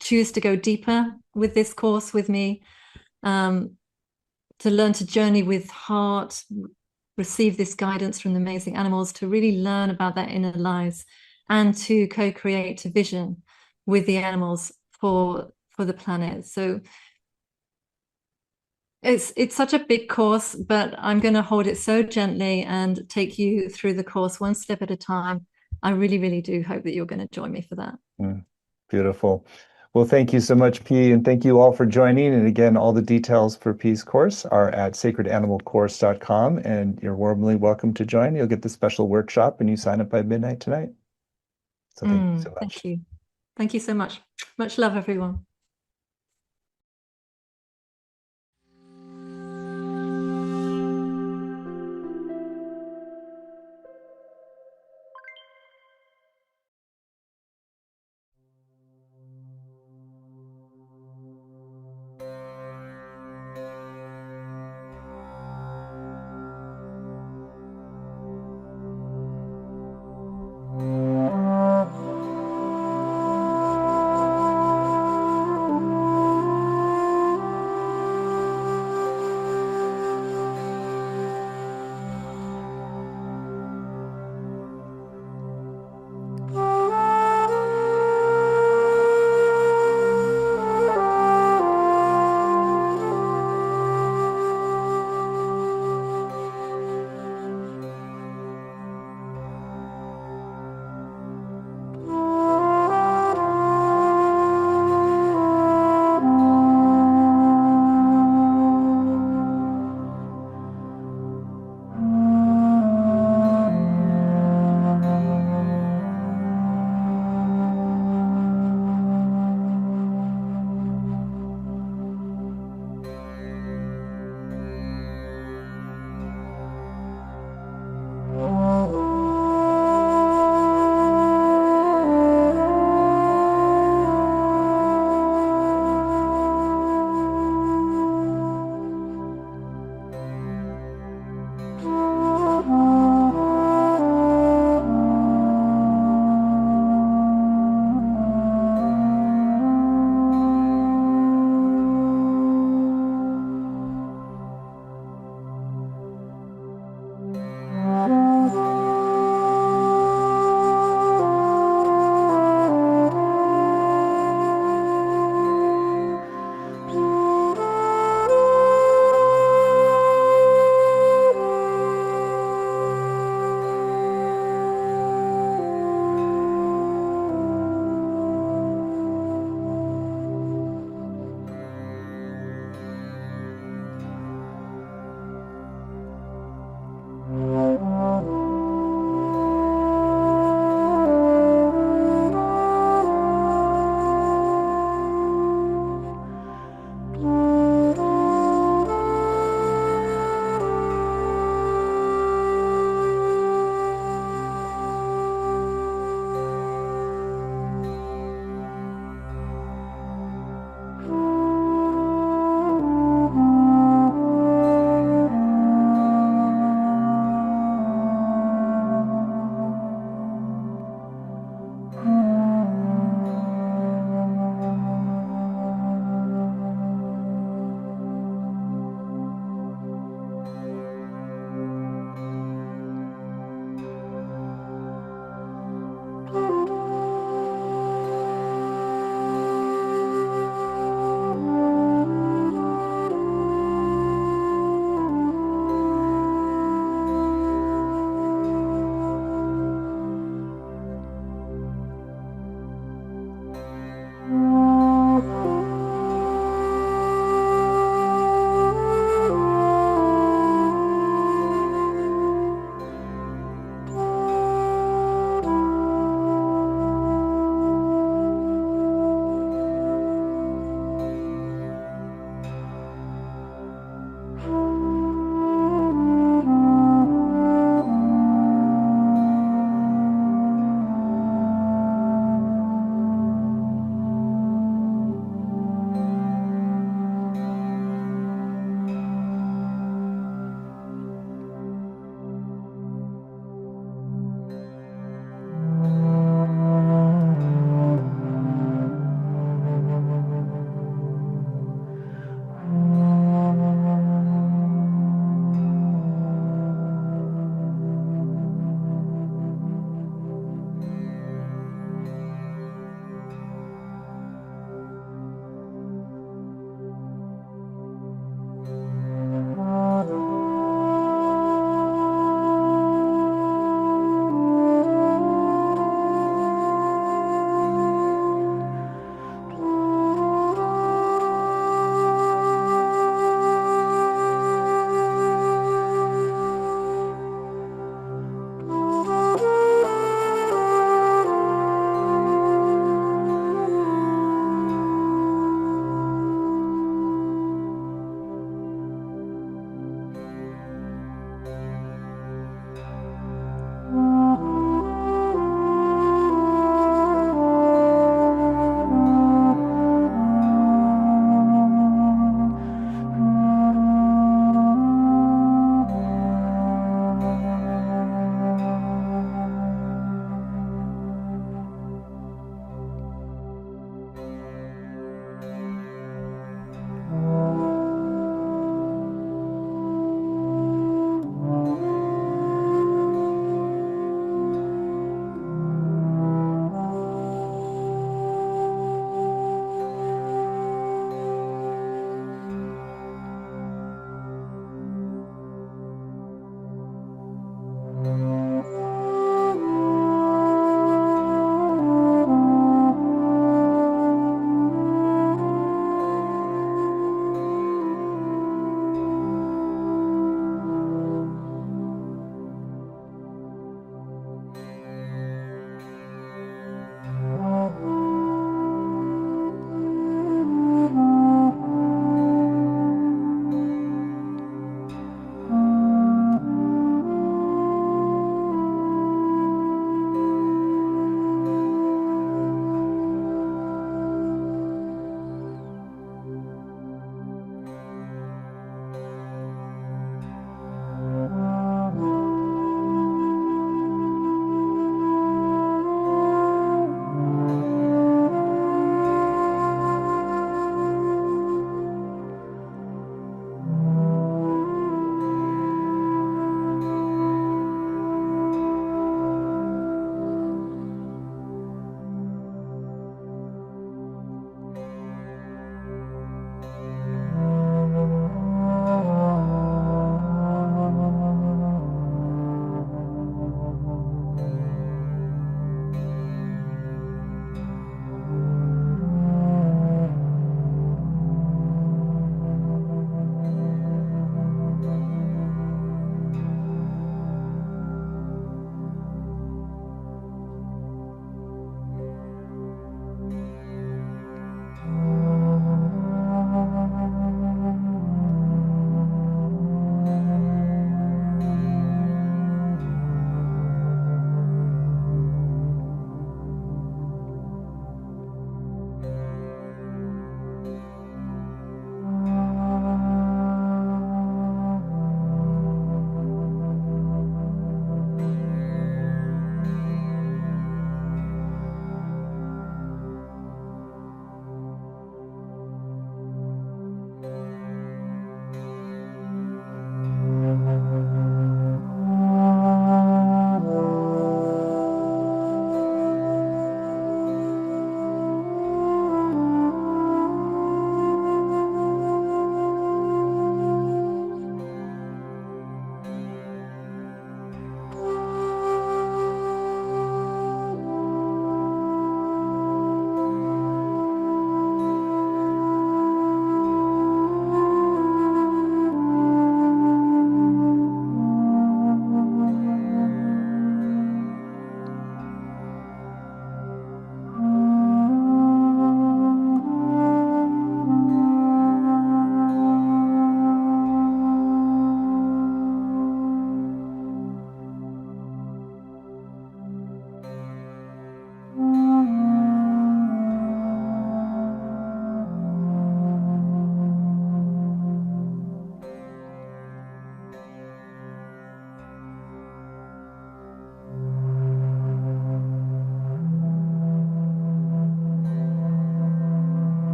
choose to go deeper with this course with me, um, to learn to journey with heart, receive this guidance from the amazing animals, to really learn about their inner lives, and to co-create a vision with the animals for the planet. So it's such a big course, but I'm going to hold it so gently and take you through the course one step at a time. I really, really do hope that you're going to join me for that. Beautiful. Well, thank you so much, P, and thank you all for joining. And again, all the details for P's course are at sacredanimalcourse.com, and you're warmly welcome to join. You'll get the special workshop, and you sign up by midnight tonight. So thank you so much. Thank you. Thank you so much. Much love, everyone.